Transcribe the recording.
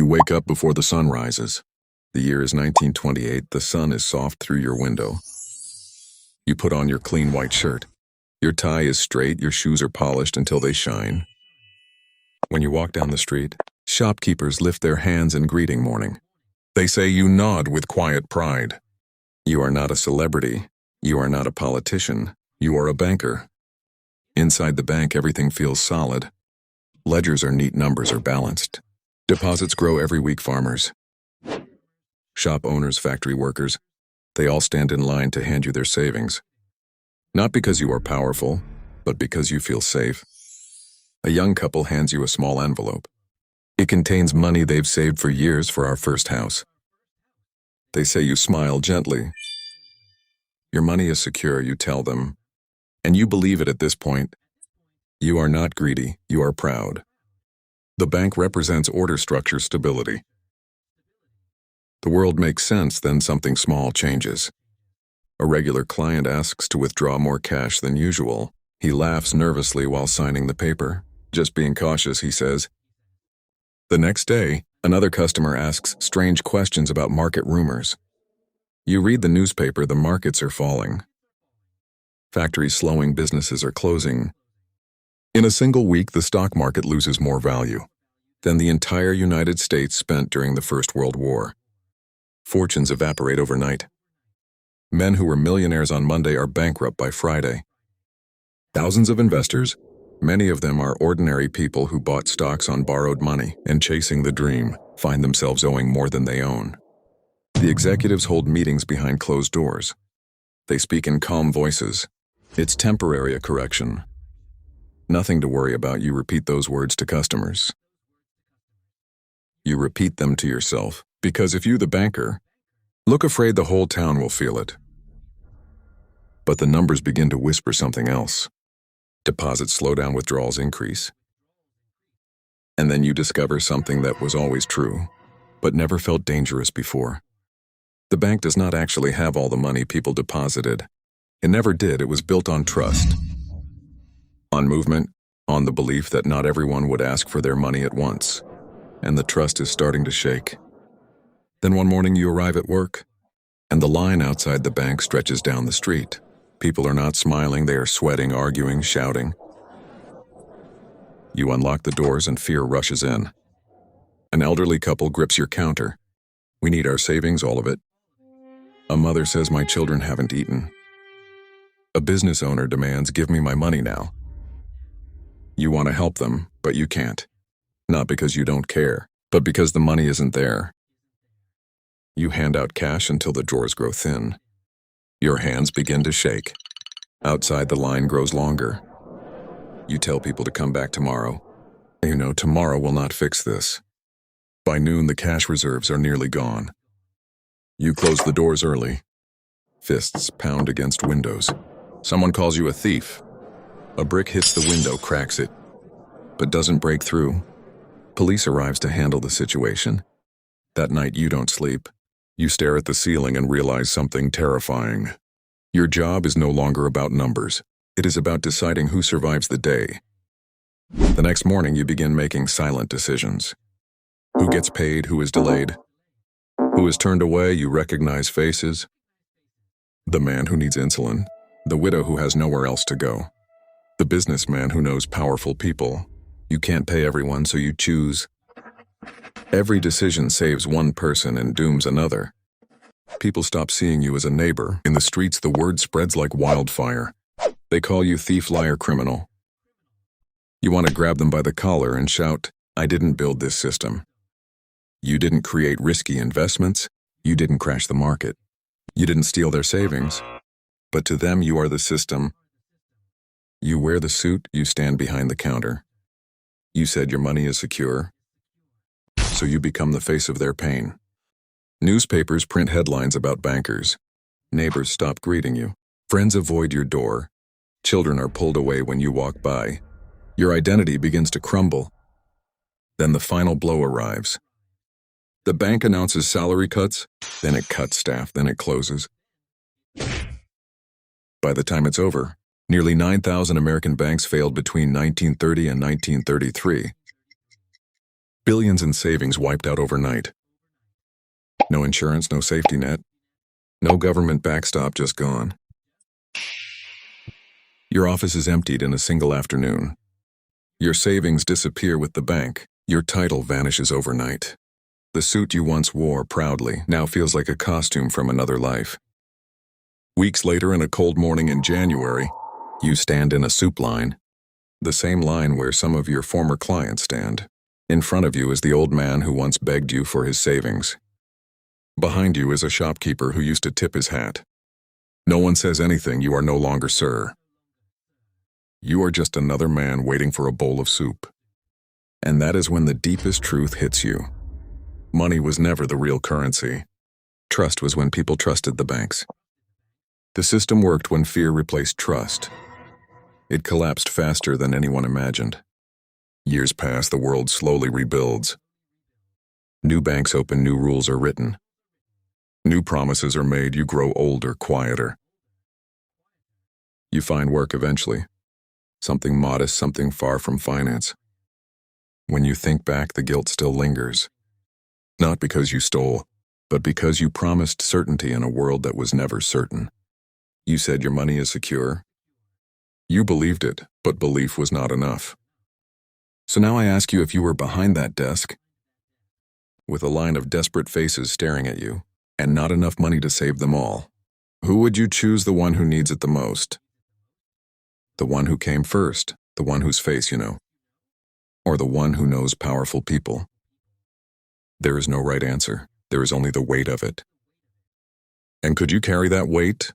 You wake up before the sun rises. The year is 1928. The sun is soft through your window. You put on your clean white shirt. Your tie is straight, your shoes are polished until they shine. When you walk down the street, shopkeepers lift their hands in greeting morning. They say you nod with quiet pride. You are not a celebrity. You are not a politician. You are a banker. Inside the bank, everything feels solid. Ledgers are neat, numbers are balanced. Deposits grow every week. Farmers, shop owners, factory workers, they all stand in line to hand you their savings. Not because you are powerful, but because you feel safe. A young couple hands you a small envelope. It contains money they've saved for years for our first house. They say you smile gently. Your money is secure, you tell them. And you believe it at this point. You are not greedy, you are proud. The bank represents order, structure, stability. The world makes sense, then something small changes. A regular client asks to withdraw more cash than usual. He laughs nervously while signing the paper. Just being cautious, he says. The next day, another customer asks strange questions about market rumors. You read the newspaper, the markets are falling. Factories slowing, businesses are closing. In a single week, the stock market loses more value than the entire United States spent during the First World War. Fortunes evaporate overnight. Men who were millionaires on Monday are bankrupt by Friday. Thousands of investors, many of them are ordinary people who bought stocks on borrowed money and chasing the dream, find themselves owing more than they own. The executives hold meetings behind closed doors. They speak in calm voices. It's temporary, a correction. Nothing to worry about. You repeat those words to customers. You repeat them to yourself, because if you, the banker, look afraid, the whole town will feel it. But the numbers begin to whisper something else. Deposits slow down, withdrawals increase. And then you discover something that was always true, but never felt dangerous before. The bank does not actually have all the money people deposited. It never did. It was built on trust. On movement, on the belief that not everyone would ask for their money at once. And the trust is starting to shake. Then one morning you arrive at work, and the line outside the bank stretches down the street. People are not smiling, they are sweating, arguing, shouting. You unlock the doors and fear rushes in. An elderly couple grips your counter. We need our savings, all of it. A mother says, my children haven't eaten. A business owner demands, give me my money now. You want to help them, but you can't. Not because you don't care, but because the money isn't there. You hand out cash until the drawers grow thin. Your hands begin to shake. Outside, the line grows longer. You tell people to come back tomorrow. You know tomorrow will not fix this. By noon, the cash reserves are nearly gone. You close the doors early. Fists pound against windows. Someone calls you a thief. A brick hits the window, cracks it, but doesn't break through. Police arrives to handle the situation. That night, you don't sleep. You stare at the ceiling and realize something terrifying. Your job is no longer about numbers. It is about deciding who survives the day. The next morning, you begin making silent decisions. Who gets paid, who is delayed, who is turned away. You recognize faces. The man who needs insulin, the widow who has nowhere else to go, the businessman who knows powerful people. You can't pay everyone, so you choose. Every decision saves one person and dooms another. People stop seeing you as a neighbor. In the streets, the word spreads like wildfire. They call you thief, liar, criminal. You want to grab them by the collar and shout, I didn't build this system. You didn't create risky investments. You didn't crash the market. You didn't steal their savings. But to them, you are the system. You wear the suit, you stand behind the counter. You said your money is secure, so you become the face of their pain. Newspapers print headlines about bankers. Neighbors stop greeting you. Friends avoid your door. Children are pulled away when you walk by. Your identity begins to crumble. Then the final blow arrives. The bank announces salary cuts, then it cuts staff, then it closes. By the time it's over, nearly 9,000 American banks failed between 1930 and 1933. Billions in savings wiped out overnight. No insurance, no safety net. No government backstop, just gone. Your office is emptied in a single afternoon. Your savings disappear with the bank. Your title vanishes overnight. The suit you once wore proudly now feels like a costume from another life. Weeks later, in a cold morning in January, you stand in a soup line, the same line where some of your former clients stand. In front of you is the old man who once begged you for his savings. Behind you is a shopkeeper who used to tip his hat. No one says anything. You are no longer sir. You are just another man waiting for a bowl of soup. And that is when the deepest truth hits you. Money was never the real currency. Trust was when people trusted the banks. The system worked when fear replaced trust. It collapsed faster than anyone imagined. Years pass, the world slowly rebuilds. New banks open, new rules are written. New promises are made, you grow older, quieter. You find work eventually. Something modest, something far from finance. When you think back, the guilt still lingers. Not because you stole, but because you promised certainty in a world that was never certain. You said your money is secure. You believed it, but belief was not enough. So now I ask you, if you were behind that desk, with a line of desperate faces staring at you, and not enough money to save them all, who would you choose? The one who needs it the most? The one who came first, the one whose face you know, or the one who knows powerful people? There is no right answer. There is only the weight of it. And could you carry that weight?